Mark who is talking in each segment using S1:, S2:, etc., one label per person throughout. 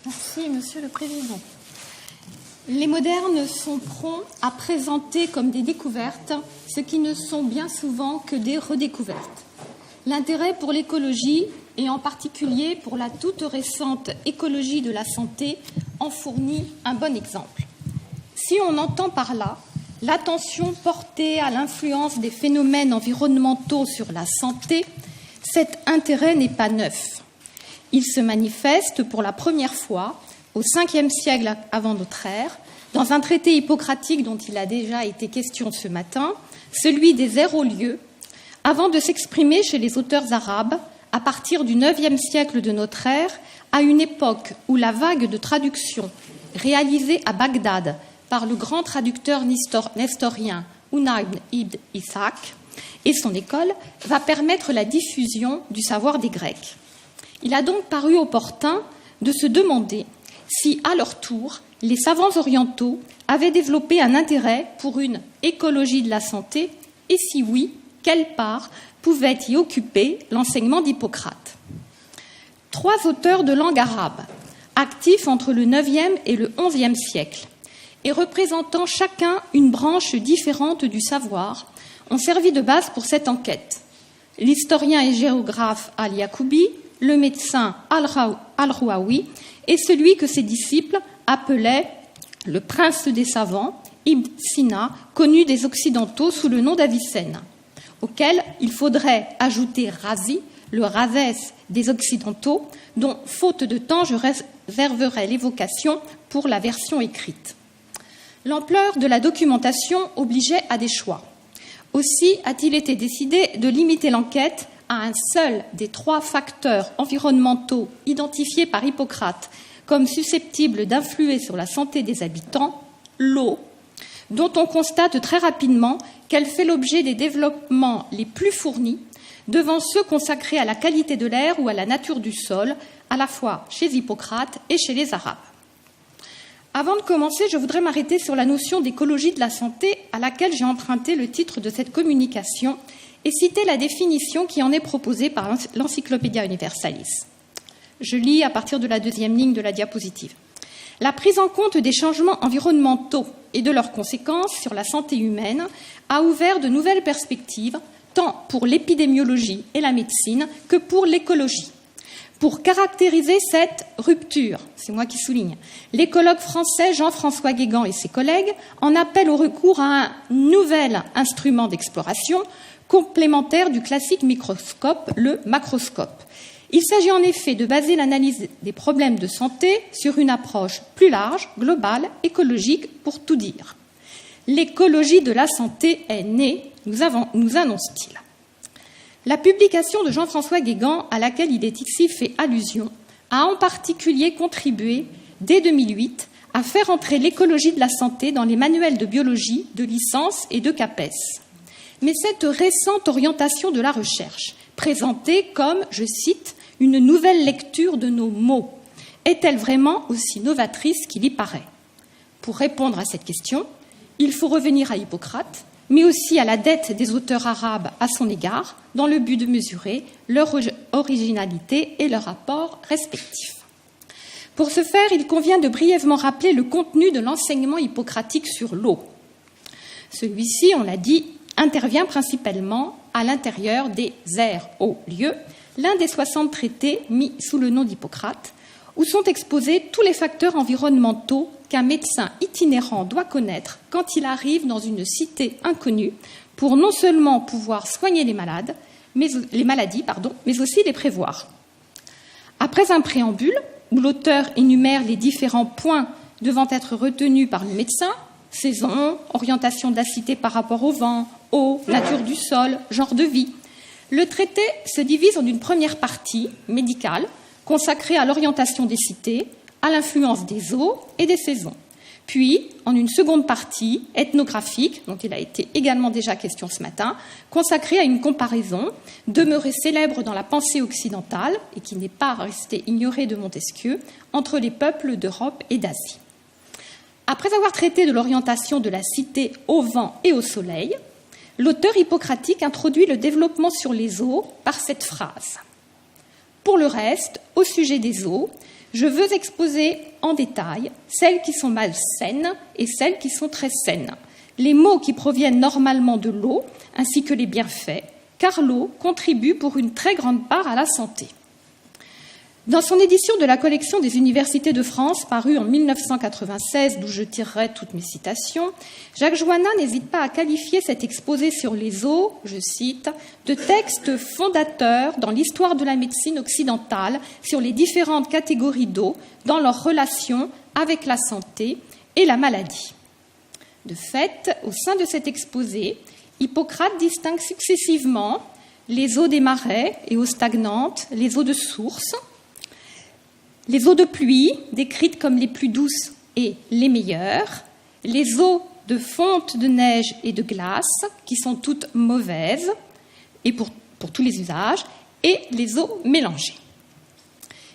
S1: Merci, Monsieur le Président. Les modernes sont prompts à présenter comme des découvertes ce qui ne sont bien souvent que des redécouvertes. L'intérêt pour l'écologie, et en particulier pour la toute récente écologie de la santé, en fournit un bon exemple. Si on entend par là l'attention portée à l'influence des phénomènes environnementaux sur la santé, cet intérêt n'est pas neuf. Il se manifeste pour la première fois au 5e siècle avant notre ère, dans un traité hippocratique dont il a déjà été question ce matin, celui des aérolieux, avant de s'exprimer chez les auteurs arabes à partir du 9e siècle de notre ère, à une époque où la vague de traduction réalisée à Bagdad par le grand traducteur nestorien Unayn ibn Ishaq et son école va permettre la diffusion du savoir des Grecs. Il a donc paru opportun de se demander si, à leur tour, les savants orientaux avaient développé un intérêt pour une écologie de la santé, et si oui, quelle part pouvait y occuper l'enseignement d'Hippocrate. 3 auteurs de langue arabe, actifs entre le 9e et le 11e siècle, et représentant chacun une branche différente du savoir, ont servi de base pour cette enquête. L'historien et géographe Al-Yaqoubi, le médecin Al-Rouawi et celui que ses disciples appelaient le prince des savants, Ibn Sina, connu des Occidentaux sous le nom d'Avicenne, auquel il faudrait ajouter Razi, le Razès des Occidentaux, dont, faute de temps, je réserverai l'évocation pour la version écrite. L'ampleur de la documentation obligeait à des choix. Aussi a-t-il été décidé de limiter l'enquête à un seul des 3 facteurs environnementaux identifiés par Hippocrate comme susceptibles d'influer sur la santé des habitants, l'eau, dont on constate très rapidement qu'elle fait l'objet des développements les plus fournis devant ceux consacrés à la qualité de l'air ou à la nature du sol, à la fois chez Hippocrate et chez les Arabes. Avant de commencer, je voudrais m'arrêter sur la notion d'écologie de la santé à laquelle j'ai emprunté le titre de cette communication et citer la définition qui en est proposée par l'Encyclopædia Universalis. Je lis à partir de la 2e ligne de la diapositive. La prise en compte des changements environnementaux et de leurs conséquences sur la santé humaine a ouvert de nouvelles perspectives, tant pour l'épidémiologie et la médecine que pour l'écologie. Pour caractériser cette rupture, c'est moi qui souligne, l'écologue français Jean-François Guégan et ses collègues en appellent au recours à un nouvel instrument d'exploration complémentaire du classique microscope, le macroscope. Il s'agit en effet de baser l'analyse des problèmes de santé sur une approche plus large, globale, écologique, pour tout dire. L'écologie de la santé est née, nous annonce-t-il. La publication de Jean-François Guégan, à laquelle il est ici fait allusion, a en particulier contribué, dès 2008, à faire entrer l'écologie de la santé dans les manuels de biologie, de licence et de CAPES. Mais cette récente orientation de la recherche, présentée comme, je cite, une nouvelle lecture de nos mots, est-elle vraiment aussi novatrice qu'il y paraît? Pour répondre à cette question, il faut revenir à Hippocrate, mais aussi à la dette des auteurs arabes à son égard, dans le but de mesurer leur originalité et leur rapport respectif. Pour ce faire, il convient de brièvement rappeler le contenu de l'enseignement hippocratique sur l'eau. Celui-ci, on l'a dit, intervient principalement à l'intérieur des aérolieux, l'un des 60 traités mis sous le nom d'Hippocrate, où sont exposés tous les facteurs environnementaux qu'un médecin itinérant doit connaître quand il arrive dans une cité inconnue pour non seulement pouvoir soigner les maladies, mais aussi les prévoir. Après un préambule, où l'auteur énumère les différents points devant être retenus par le médecin, saison, orientation de la cité par rapport au vent, eau, nature du sol, genre de vie, le traité se divise en une première partie médicale, consacrée à l'orientation des cités, à l'influence des eaux et des saisons. Puis, en une seconde partie ethnographique, dont il a été également déjà question ce matin, consacrée à une comparaison demeurée célèbre dans la pensée occidentale et qui n'est pas restée ignorée de Montesquieu, entre les peuples d'Europe et d'Asie. Après avoir traité de l'orientation de la cité au vent et au soleil, l'auteur hippocratique introduit le développement sur les eaux par cette phrase. Pour le reste, au sujet des eaux, je veux exposer en détail celles qui sont malsaines et celles qui sont très saines, les maux qui proviennent normalement de l'eau ainsi que les bienfaits, car l'eau contribue pour une très grande part à la santé. Dans son édition de la collection des universités de France, parue en 1996, d'où je tirerai toutes mes citations, Jacques Joannin n'hésite pas à qualifier cet exposé sur les eaux, je cite, de texte fondateur dans l'histoire de la médecine occidentale sur les différentes catégories d'eau dans leur relation avec la santé et la maladie. De fait, au sein de cet exposé, Hippocrate distingue successivement les eaux des marais et eaux stagnantes, les eaux de source, les eaux de pluie, décrites comme les plus douces et les meilleures, les eaux de fonte de neige et de glace, qui sont toutes mauvaises, et pour tous les usages, et les eaux mélangées.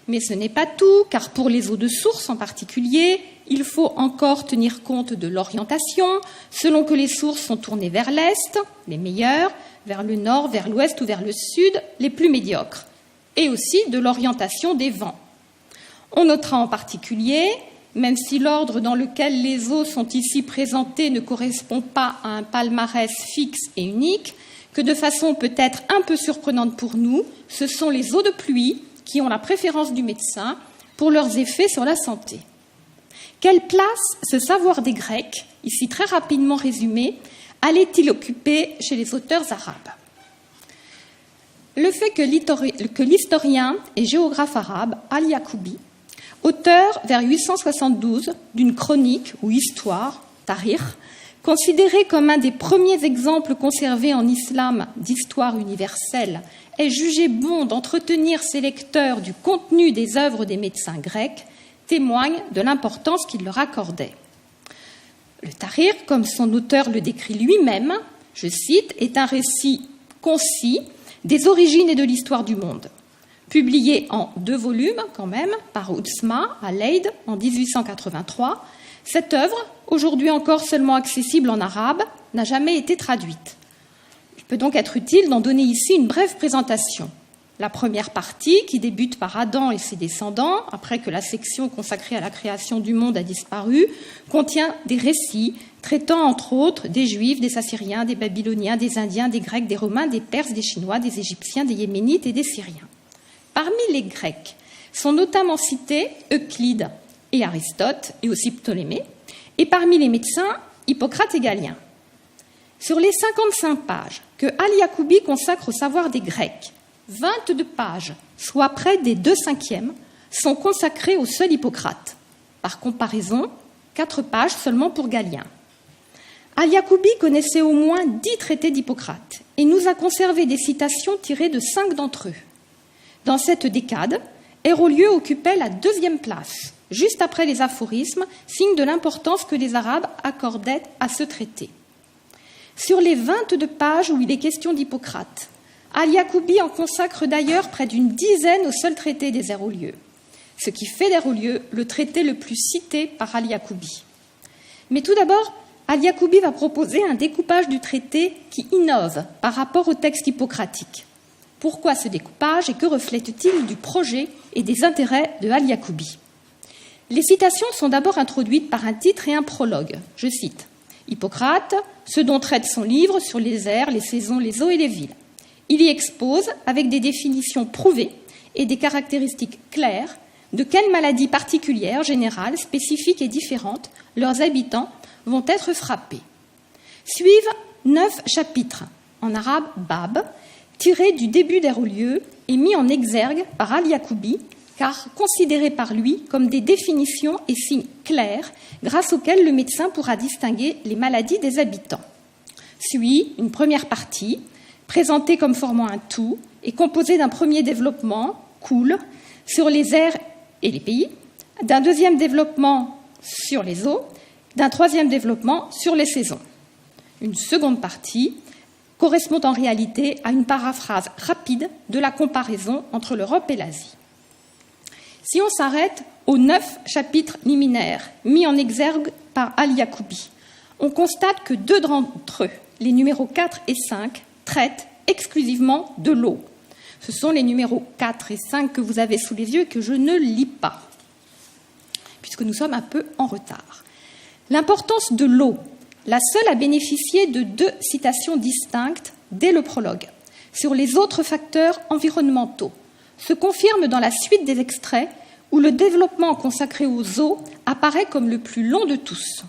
S1: Mais ce n'est pas tout, car pour les eaux de source en particulier, il faut encore tenir compte de l'orientation, selon que les sources sont tournées vers l'est, les meilleures, vers le nord, vers l'ouest ou vers le sud, les plus médiocres, et aussi de l'orientation des vents. On notera en particulier, même si l'ordre dans lequel les eaux sont ici présentées ne correspond pas à un palmarès fixe et unique, que de façon peut-être un peu surprenante pour nous, ce sont les eaux de pluie qui ont la préférence du médecin pour leurs effets sur la santé. Quelle place ce savoir des Grecs, ici très rapidement résumé, allait-il occuper chez les auteurs arabes ? Le fait que l'historien et géographe arabe Al-Yaqoubi, auteur vers 872 d'une chronique ou histoire, Tahrir, considéré comme un des premiers exemples conservés en islam d'histoire universelle, ait jugé bon d'entretenir ses lecteurs du contenu des œuvres des médecins grecs, témoigne de l'importance qu'il leur accordait. Le Tahrir, comme son auteur le décrit lui-même, je cite, est un récit concis des origines et de l'histoire du monde. Publié en 2 volumes, quand même, par Oudsma à Leyde en 1883, cette œuvre, aujourd'hui encore seulement accessible en arabe, n'a jamais été traduite. Il peut donc être utile d'en donner ici une brève présentation. La première partie, qui débute par Adam et ses descendants, après que la section consacrée à la création du monde a disparu, contient des récits traitant entre autres des Juifs, des Assyriens, des Babyloniens, des Indiens, des Grecs, des Romains, des Perses, des Chinois, des Égyptiens, des Yéménites et des Syriens. Parmi les Grecs sont notamment cités Euclide et Aristote, et aussi Ptolémée, et parmi les médecins, Hippocrate et Galien. Sur les 55 pages que Al-Yaqoubi consacre au savoir des Grecs, 22 pages, soit près des 2/5, sont consacrées au seul Hippocrate. Par comparaison, 4 pages seulement pour Galien. Al-Yaqoubi connaissait au moins 10 traités d'Hippocrate et nous a conservé des citations tirées de 5 d'entre eux. Dans cette décade, Hérolieu occupait la 2e place, juste après les aphorismes, signe de l'importance que les Arabes accordaient à ce traité. Sur les 22 pages où il est question d'Hippocrate, Al-Yaqoubi en consacre d'ailleurs près d'une dizaine au seul traité des Hérolieux, ce qui fait d'Hérolieu le traité le plus cité par Al-Yaqoubi. Mais tout d'abord, Al-Yaqoubi va proposer un découpage du traité qui innove par rapport au texte hippocratique. Pourquoi ce découpage et que reflète-t-il du projet et des intérêts de Al-Yaqoubi ? Les citations sont d'abord introduites par un titre et un prologue. Je cite « Hippocrate, ce dont traite son livre sur les airs, les saisons, les eaux et les villes. Il y expose, avec des définitions prouvées et des caractéristiques claires, de quelles maladies particulières, générales, spécifiques et différentes leurs habitants vont être frappés. » Suivent 9 chapitres, en arabe « bab », tirés du début d'Hérolieu et mis en exergue par Al-Yaqoubi, car considérés par lui comme des définitions et signes clairs grâce auxquels le médecin pourra distinguer les maladies des habitants. Suit une première partie, présentée comme formant un tout et composée d'un premier développement, cool, sur les airs et les pays, d'un deuxième développement sur les eaux, d'un troisième développement sur les saisons. Une seconde partie correspond en réalité à une paraphrase rapide de la comparaison entre l'Europe et l'Asie. Si on s'arrête aux 9 chapitres liminaires mis en exergue par Al-Yaqoubi, on constate que 2 d'entre eux, les numéros 4 et 5, traitent exclusivement de l'eau. Ce sont les numéros 4 et 5 que vous avez sous les yeux et que je ne lis pas. puisque nous sommes un peu en retard. L'importance de l'eau, la seule à bénéficier de 2 citations distinctes dès le prologue, sur les autres facteurs environnementaux, se confirme dans la suite des extraits où le développement consacré aux eaux apparaît comme le plus long de tous.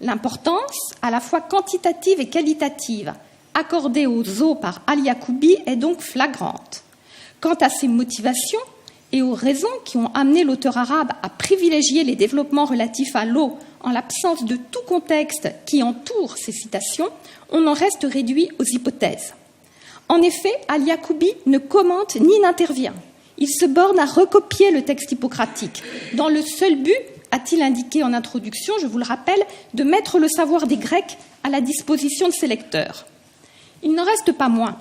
S1: L'importance, à la fois quantitative et qualitative, accordée aux eaux par Al-Yacoubi est donc flagrante. Quant à ses motivations et aux raisons qui ont amené l'auteur arabe à privilégier les développements relatifs à l'eau en l'absence de tout contexte qui entoure ces citations, on en reste réduit aux hypothèses. En effet, Al-Yacoubi ne commente ni n'intervient. Il se borne à recopier le texte hippocratique, dans le seul but, a-t-il indiqué en introduction, je vous le rappelle, de mettre le savoir des Grecs à la disposition de ses lecteurs. Il n'en reste pas moins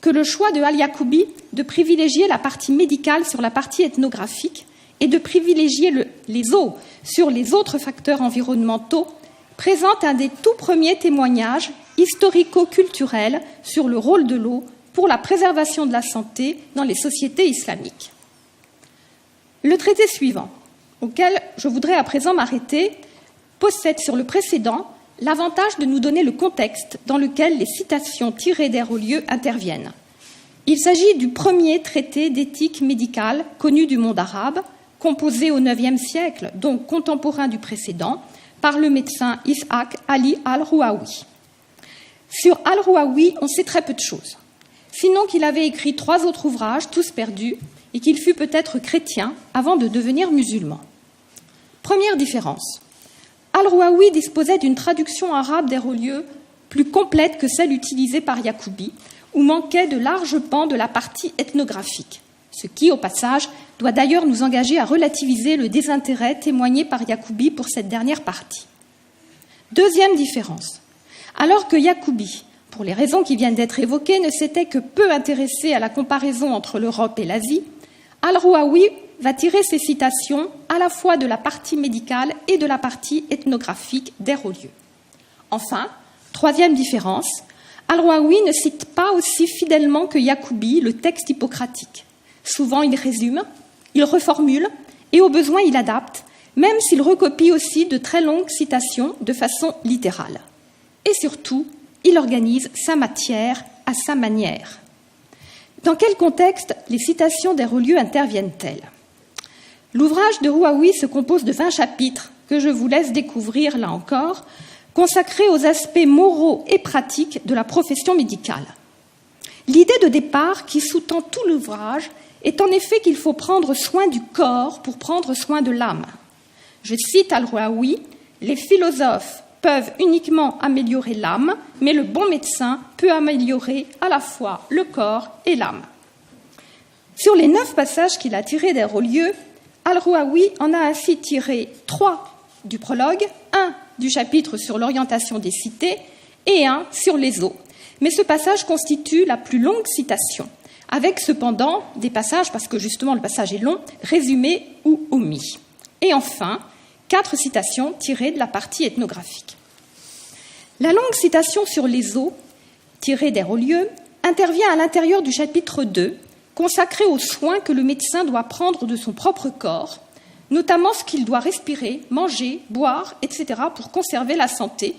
S1: que le choix de Al-Yacoubi de privilégier la partie médicale sur la partie ethnographique et de privilégier les eaux sur les autres facteurs environnementaux présente un des tout premiers témoignages historico-culturels sur le rôle de l'eau pour la préservation de la santé dans les sociétés islamiques. Le traité suivant, auquel je voudrais à présent m'arrêter, possède sur le précédent l'avantage de nous donner le contexte dans lequel les citations tirées d'Air aux lieux interviennent. Il s'agit du premier traité d'éthique médicale connu du monde arabe, composé au IXe siècle, donc contemporain du précédent, par le médecin Ishaq Ali al-Rouaoui. Sur al-Rouaoui, on sait très peu de choses, sinon qu'il avait écrit 3 autres ouvrages, tous perdus, et qu'il fut peut-être chrétien avant de devenir musulman. Première différence. Al-Rouaoui disposait d'une traduction arabe d'Air aux lieux plus complète que celle utilisée par Yacoubi, où manquaient de larges pans de la partie ethnographique, ce qui, au passage, doit d'ailleurs nous engager à relativiser le désintérêt témoigné par Yacoubi pour cette dernière partie. Deuxième différence. Alors que Yacoubi, pour les raisons qui viennent d'être évoquées, ne s'était que peu intéressé à la comparaison entre l'Europe et l'Asie, Al-Rouaoui va tirer ses citations à la fois de la partie médicale et de la partie ethnographique d'Air aux lieux. Enfin, troisième différence, Al-Rouaoui ne cite pas aussi fidèlement que Yacoubi le texte hippocratique. Souvent, il résume, il reformule et au besoin, il adapte, même s'il recopie aussi de très longues citations de façon littérale. Et surtout, il organise sa matière à sa manière. Dans quel contexte les citations d'Air aux lieux interviennent-elles ? L'ouvrage de Rouaoui se compose de 20 chapitres que je vous laisse découvrir, là encore, consacrés aux aspects moraux et pratiques de la profession médicale. L'idée de départ qui sous-tend tout l'ouvrage est en effet qu'il faut prendre soin du corps pour prendre soin de l'âme. Je cite Al-Rouaoui, « Les philosophes peuvent uniquement améliorer l'âme, mais le bon médecin peut améliorer à la fois le corps et l'âme. » Sur les 9 passages qu'il a tirés d'Air aux lieux, Al-Rouaoui en a ainsi tiré 3 du prologue, 1 du chapitre sur l'orientation des cités et 1 sur les eaux. Mais ce passage constitue la plus longue citation, avec cependant des passages, parce que justement le passage est long, résumés ou omis. Et enfin, 4 citations tirées de la partie ethnographique. La longue citation sur les eaux, tirée d'Air aux lieux, intervient à l'intérieur du chapitre 2, consacré aux soins que le médecin doit prendre de son propre corps, notamment ce qu'il doit respirer, manger, boire, etc., pour conserver la santé,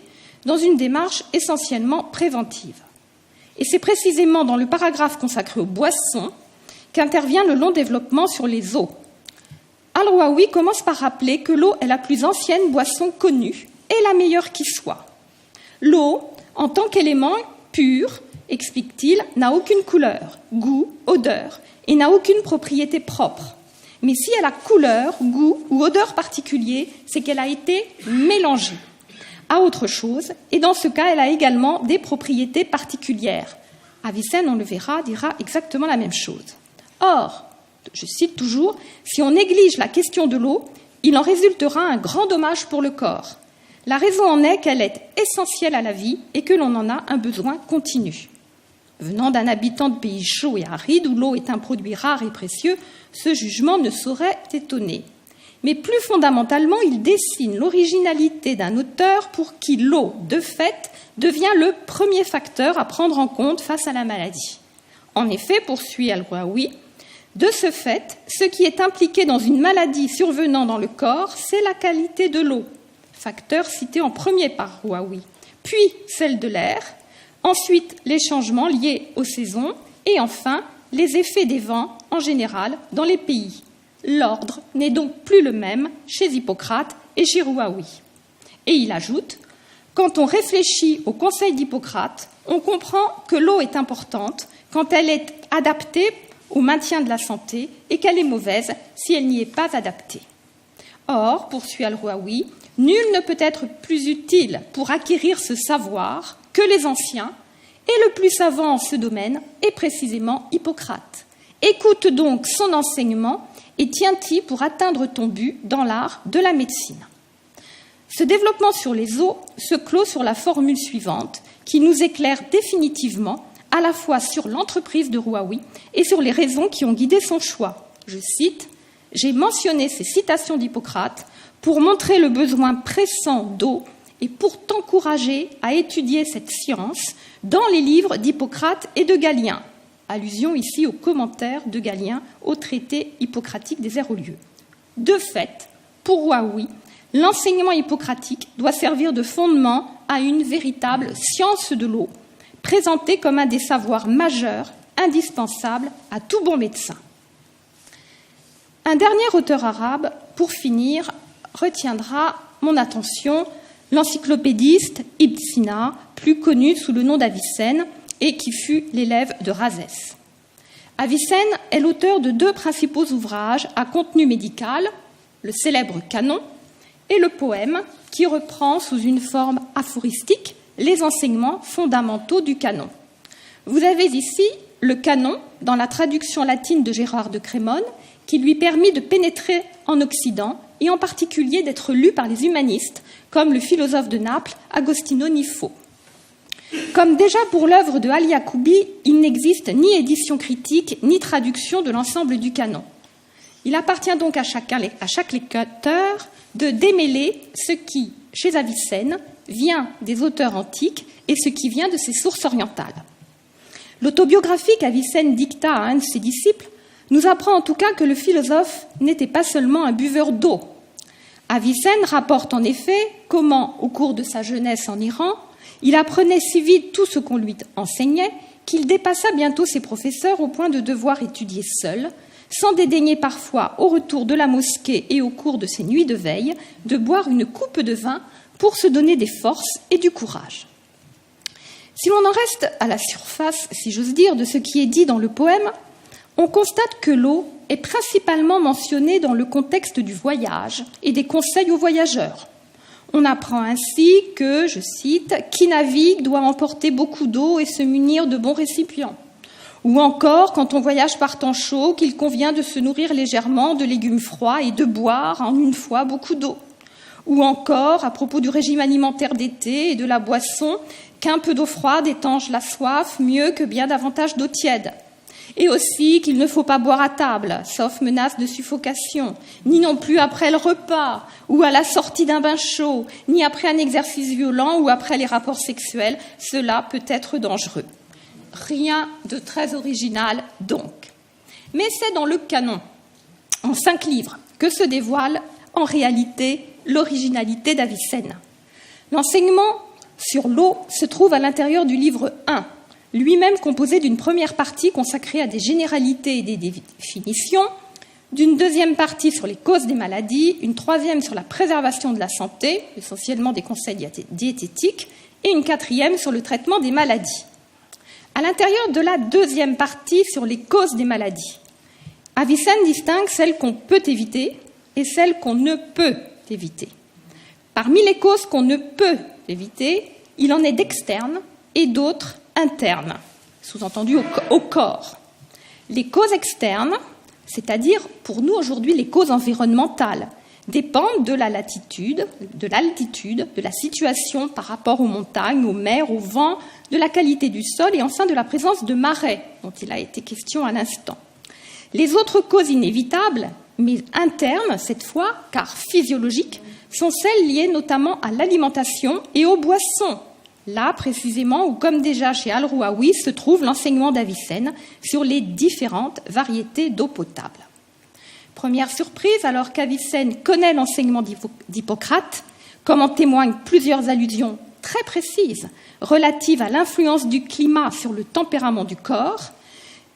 S1: dans une démarche essentiellement préventive. Et c'est précisément dans le paragraphe consacré aux boissons qu'intervient le long développement sur les eaux. Al-Rouaoui commence par rappeler que l'eau est la plus ancienne boisson connue et la meilleure qui soit. L'eau, en tant qu'élément pur, explique-t-il, n'a aucune couleur, goût, odeur, et n'a aucune propriété propre. Mais si elle a couleur, goût ou odeur particulier, c'est qu'elle a été mélangée à autre chose, et dans ce cas, elle a également des propriétés particulières. Avicenne, on le verra, dira exactement la même chose. Or, je cite toujours, si on néglige la question de l'eau, il en résultera un grand dommage pour le corps. La raison en est qu'elle est essentielle à la vie et que l'on en a un besoin continu. Venant d'un habitant de pays chauds et arides où l'eau est un produit rare et précieux, ce jugement ne saurait étonner. Mais plus fondamentalement, il dessine l'originalité d'un auteur pour qui l'eau, de fait, devient le premier facteur à prendre en compte face à la maladie. En effet, poursuit Al-Rouaoui, De ce fait, ce qui est impliqué dans une maladie survenant dans le corps, c'est la qualité de l'eau, facteur cité en premier par Rouaoui, puis celle de l'air, ensuite les changements liés aux saisons et enfin les effets des vents en général dans les pays. L'ordre n'est donc plus le même chez Hippocrate et chez Rouaoui. Et il ajoute, quand on réfléchit au conseil d'Hippocrate, on comprend que l'eau est importante quand elle est adaptée au maintien de la santé et qu'elle est mauvaise si elle n'y est pas adaptée. Or, poursuit Al-Rouaoui, nul ne peut être plus utile pour acquérir ce savoir que les anciens, et le plus savant en ce domaine est précisément Hippocrate. Écoute donc son enseignement et tiens-t'y pour atteindre ton but dans l'art de la médecine. Ce développement sur les eaux se clôt sur la formule suivante qui nous éclaire définitivement à la fois sur l'entreprise de Rouaoui et sur les raisons qui ont guidé son choix. Je cite, « J'ai mentionné ces citations d'Hippocrate pour montrer le besoin pressant d'eau et pour t'encourager à étudier cette science dans les livres d'Hippocrate et de Galien. » Allusion ici aux commentaires de Galien au traité hippocratique des aérolieux. De fait, pour Rouaoui, l'enseignement hippocratique doit servir de fondement à une véritable science de l'eau, présentée comme un des savoirs majeurs indispensables à tout bon médecin. Un dernier auteur arabe, pour finir, retiendra mon attention, l'encyclopédiste Ibn Sina, plus connu sous le nom d'Avicenne, et qui fut l'élève de Rhazès. Avicenne est l'auteur de deux principaux ouvrages à contenu médical, le célèbre Canon et le poème qui reprend sous une forme aphoristique les enseignements fondamentaux du canon. Vous avez ici le canon dans la traduction latine de Gérard de Crémone qui lui permit de pénétrer en Occident et en particulier d'être lu par les humanistes comme le philosophe de Naples Agostino Nifo. Comme déjà pour l'œuvre de Al-Yacoubi, il n'existe ni édition critique ni traduction de l'ensemble du canon. Il appartient donc à chaque lecteur de démêler ce qui, chez Avicenne, vient des auteurs antiques et ce qui vient de ses sources orientales. L'autobiographie qu'Avicenne dicta à un de ses disciples nous apprend en tout cas que le philosophe n'était pas seulement un buveur d'eau. Avicenne rapporte en effet comment, au cours de sa jeunesse en Iran, il apprenait si vite tout ce qu'on lui enseignait qu'il dépassa bientôt ses professeurs au point de devoir étudier seul, sans dédaigner parfois, au retour de la mosquée et au cours de ses nuits de veille, de boire une coupe de vin pour se donner des forces et du courage. Si l'on en reste à la surface, si j'ose dire, de ce qui est dit dans le poème, on constate que l'eau est principalement mentionnée dans le contexte du voyage et des conseils aux voyageurs. On apprend ainsi que, je cite, « qui navigue doit emporter beaucoup d'eau et se munir de bons récipients ». Ou encore, quand on voyage par temps chaud, qu'il convient de se nourrir légèrement de légumes froids et de boire en une fois beaucoup d'eau. Ou encore, à propos du régime alimentaire d'été et de la boisson, qu'un peu d'eau froide étanche la soif mieux que bien davantage d'eau tiède. Et aussi qu'il ne faut pas boire à table, sauf menace de suffocation, ni non plus après le repas, ou à la sortie d'un bain chaud, ni après un exercice violent ou après les rapports sexuels, cela peut être dangereux. Rien de très original donc. Mais c'est dans le canon, en 5 livres, que se dévoile en réalité l'originalité d'Avicenne. L'enseignement sur l'eau se trouve à l'intérieur du livre 1, lui-même composé d'une première partie consacrée à des généralités et des définitions, d'une deuxième partie sur les causes des maladies, une troisième sur la préservation de la santé, essentiellement des conseils diététiques, et une quatrième sur le traitement des maladies. À l'intérieur de la deuxième partie sur les causes des maladies, Avicenne distingue celles qu'on peut éviter et celles qu'on ne peut éviter. Parmi les causes qu'on ne peut éviter, il en est d'externes et d'autres internes, sous-entendu au corps. Les causes externes, c'est-à-dire pour nous aujourd'hui les causes environnementales, dépendent de la latitude, de l'altitude, de la situation par rapport aux montagnes, aux mers, aux vents, de la qualité du sol et enfin de la présence de marais, dont il a été question à l'instant. Les autres causes inévitables, mais internes cette fois, car physiologiques, sont celles liées notamment à l'alimentation et aux boissons, Là, précisément, où comme déjà chez Al-Rouaoui, se trouve l'enseignement d'Avicenne sur les différentes variétés d'eau potable. Première surprise, alors qu'Avicenne connaît l'enseignement d'Hippocrate, comme en témoignent plusieurs allusions très précises relatives à l'influence du climat sur le tempérament du corps,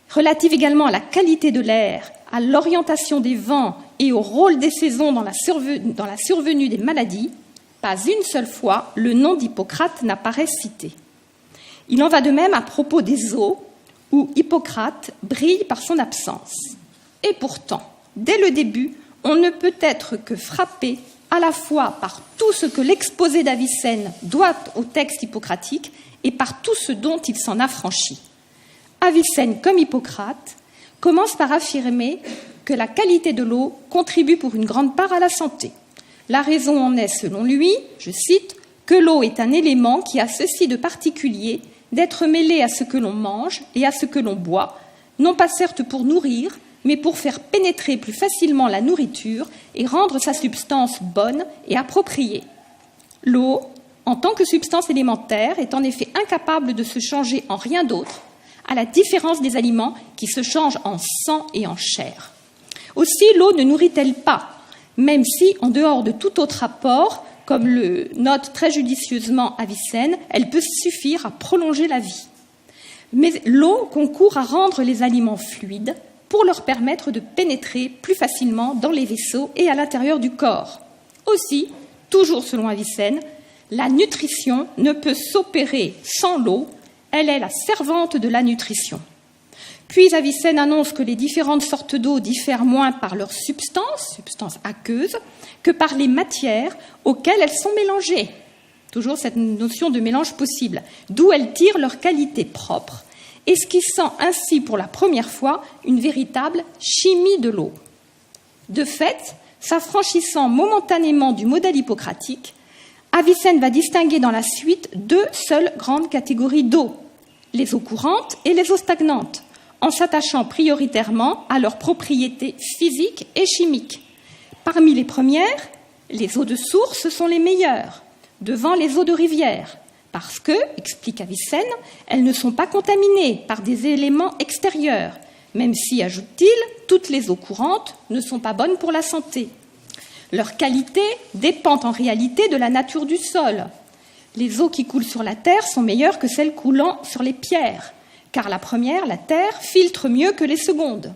S1: relatives également à la qualité de l'air, à l'orientation des vents et au rôle des saisons dans la survenue des maladies, pas une seule fois le nom d'Hippocrate n'apparaît cité. Il en va de même à propos des eaux, où Hippocrate brille par son absence. Et pourtant, dès le début, on ne peut être que frappé à la fois par tout ce que l'exposé d'Avicenne doit au texte hippocratique et par tout ce dont il s'en affranchit. Avicenne, comme Hippocrate, commence par affirmer que la qualité de l'eau contribue pour une grande part à la santé. La raison en est, selon lui, je cite, que l'eau est un élément qui a ceci de particulier d'être mêlé à ce que l'on mange et à ce que l'on boit, non pas certes pour nourrir, mais pour faire pénétrer plus facilement la nourriture et rendre sa substance bonne et appropriée. L'eau, en tant que substance élémentaire, est en effet incapable de se changer en rien d'autre, à la différence des aliments qui se changent en sang et en chair. Aussi, l'eau ne nourrit-elle pas, même si, en dehors de tout autre apport, comme le note très judicieusement Avicenne, elle peut suffire à prolonger la vie. Mais l'eau concourt à rendre les aliments fluides pour leur permettre de pénétrer plus facilement dans les vaisseaux et à l'intérieur du corps. Aussi, toujours selon Avicenne, la nutrition ne peut s'opérer sans l'eau, elle est la servante de la nutrition. Puis Avicenne annonce que les différentes sortes d'eau diffèrent moins par leur substance aqueuse, que par les matières auxquelles elles sont mélangées. Toujours cette notion de mélange possible, d'où elles tirent leur qualité propre, esquissant ainsi pour la première fois une véritable chimie de l'eau. De fait, s'affranchissant momentanément du modèle hippocratique, Avicenne va distinguer dans la suite deux seules grandes catégories d'eau, les eaux courantes et les eaux stagnantes, en s'attachant prioritairement à leurs propriétés physiques et chimiques. Parmi les premières, les eaux de source sont les meilleures, devant les eaux de rivière, parce que, explique Avicenne, elles ne sont pas contaminées par des éléments extérieurs, même si, ajoute-t-il, toutes les eaux courantes ne sont pas bonnes pour la santé. Leur qualité dépend en réalité de la nature du sol. Les eaux qui coulent sur la terre sont meilleures que celles coulant sur les pierres, car la première, la terre, filtre mieux que les secondes.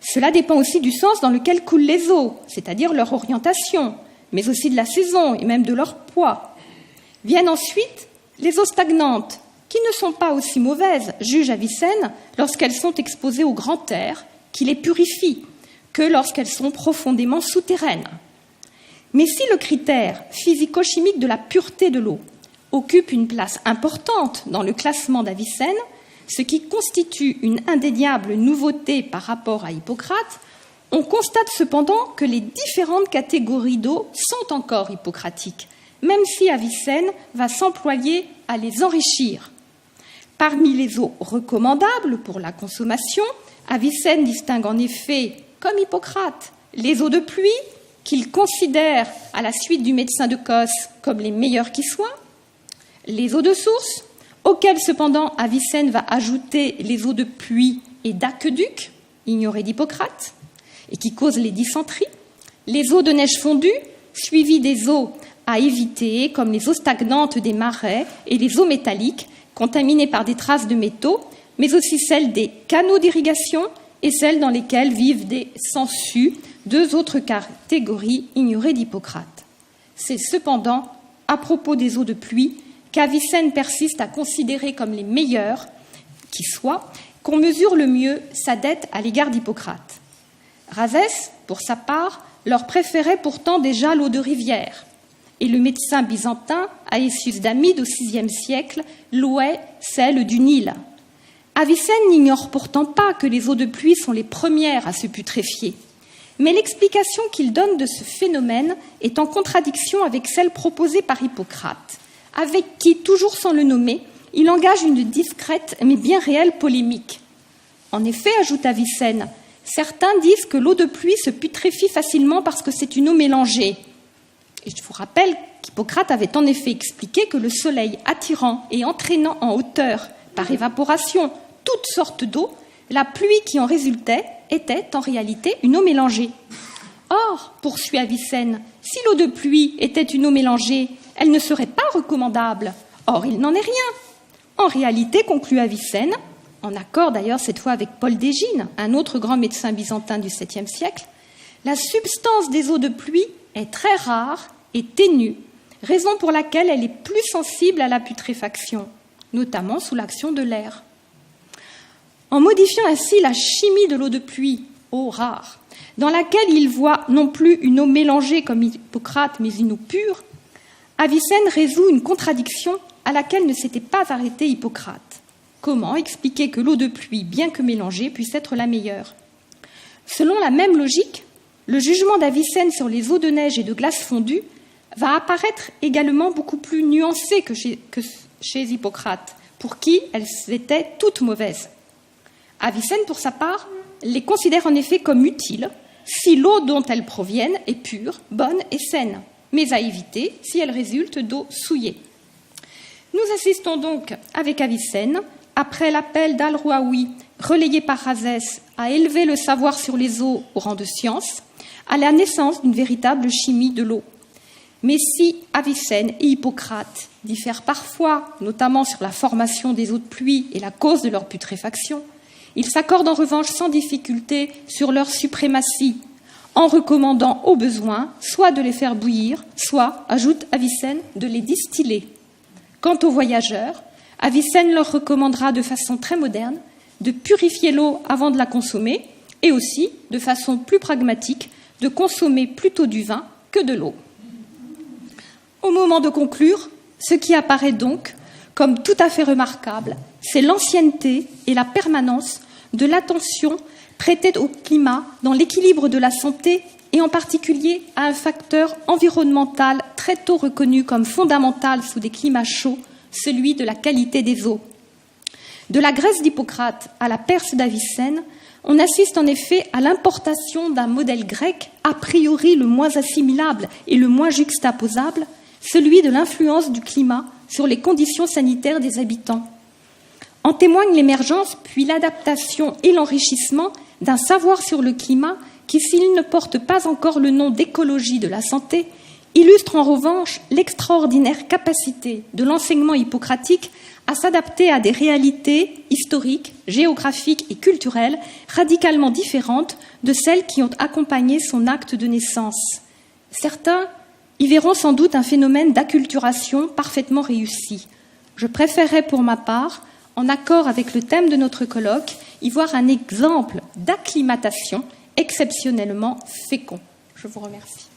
S1: Cela dépend aussi du sens dans lequel coulent les eaux, c'est-à-dire leur orientation, mais aussi de la saison et même de leur poids. Viennent ensuite les eaux stagnantes, qui ne sont pas aussi mauvaises, juge Avicenne, lorsqu'elles sont exposées au grand air, qui les purifie, que lorsqu'elles sont profondément souterraines. Mais si le critère physico-chimique de la pureté de l'eau occupe une place importante dans le classement d'Avicenne, ce qui constitue une indéniable nouveauté par rapport à Hippocrate, on constate cependant que les différentes catégories d'eau sont encore hippocratiques, même si Avicenne va s'employer à les enrichir. Parmi les eaux recommandables pour la consommation, Avicenne distingue en effet, comme Hippocrate, les eaux de pluie, qu'il considère, à la suite du médecin de Cos, comme les meilleures qui soient, les eaux de source, auxquelles cependant Avicenne va ajouter les eaux de pluie et d'aqueduc, ignorées d'Hippocrate, et qui causent les dysenteries, les eaux de neige fondue, suivies des eaux à éviter, comme les eaux stagnantes des marais et les eaux métalliques, contaminées par des traces de métaux, mais aussi celles des canaux d'irrigation et celles dans lesquelles vivent des sangsues, deux autres catégories ignorées d'Hippocrate. C'est cependant, à propos des eaux de pluie, qu'Avicenne persiste à considérer comme les meilleures qui soient, qu'on mesure le mieux sa dette à l'égard d'Hippocrate. Rhazès, pour sa part, leur préférait pourtant déjà l'eau de rivière, et le médecin byzantin Aëtius d'Amide au VIe siècle louait celle du Nil. Avicenne n'ignore pourtant pas que les eaux de pluie sont les premières à se putréfier, mais l'explication qu'il donne de ce phénomène est en contradiction avec celle proposée par Hippocrate, avec qui, toujours sans le nommer, il engage une discrète mais bien réelle polémique. En effet, ajoute Avicenne, certains disent que l'eau de pluie se putréfie facilement parce que c'est une eau mélangée. Et je vous rappelle qu'Hippocrate avait en effet expliqué que le soleil attirant et entraînant en hauteur par évaporation toutes sortes d'eau, la pluie qui en résultait était en réalité une eau mélangée. Or, poursuit Avicenne, si l'eau de pluie était une eau mélangée, elle ne serait pas recommandable. Or, il n'en est rien. En réalité, conclut Avicenne, en accord d'ailleurs cette fois avec Paul d'Égine, un autre grand médecin byzantin du 7e siècle, la substance des eaux de pluie est très rare et ténue, raison pour laquelle elle est plus sensible à la putréfaction, notamment sous l'action de l'air. En modifiant ainsi la chimie de l'eau de pluie, eau rare, dans laquelle il voit non plus une eau mélangée comme Hippocrate, mais une eau pure, Avicenne résout une contradiction à laquelle ne s'était pas arrêté Hippocrate. Comment expliquer que l'eau de pluie, bien que mélangée, puisse être la meilleure? Selon la même logique, le jugement d'Avicenne sur les eaux de neige et de glace fondue va apparaître également beaucoup plus nuancé que chez Hippocrate, pour qui elles étaient toutes mauvaises. Avicenne, pour sa part, les considère en effet comme utiles si l'eau dont elles proviennent est pure, bonne et saine, mais à éviter si elle résulte d'eau souillée. Nous assistons donc avec Avicenne, après l'appel d'Al-Rouaoui, relayé par Rhazès, à élever le savoir sur les eaux au rang de science, à la naissance d'une véritable chimie de l'eau. Mais si Avicenne et Hippocrate diffèrent parfois, notamment sur la formation des eaux de pluie et la cause de leur putréfaction, ils s'accordent en revanche sans difficulté sur leur suprématie, en recommandant au besoin soit de les faire bouillir, soit, ajoute Avicenne, de les distiller. Quant aux voyageurs, Avicenne leur recommandera de façon très moderne de purifier l'eau avant de la consommer et aussi, de façon plus pragmatique, de consommer plutôt du vin que de l'eau. Au moment de conclure, ce qui apparaît donc comme tout à fait remarquable, c'est l'ancienneté et la permanence de l'attention prêtée au climat dans l'équilibre de la santé et en particulier à un facteur environnemental très tôt reconnu comme fondamental sous des climats chauds, celui de la qualité des eaux. De la Grèce d'Hippocrate à la Perse d'Avicenne, on assiste en effet à l'importation d'un modèle grec a priori le moins assimilable et le moins juxtaposable, celui de l'influence du climat sur les conditions sanitaires des habitants. En témoignent l'émergence, puis l'adaptation et l'enrichissement d'un savoir sur le climat qui, s'il ne porte pas encore le nom d'écologie de la santé, illustre en revanche l'extraordinaire capacité de l'enseignement hippocratique à s'adapter à des réalités historiques, géographiques et culturelles radicalement différentes de celles qui ont accompagné son acte de naissance. Certains y verront sans doute un phénomène d'acculturation parfaitement réussi. Je préférerais pour ma part, en accord avec le thème de notre colloque, y voir un exemple d'acclimatation exceptionnellement fécond. Je vous remercie.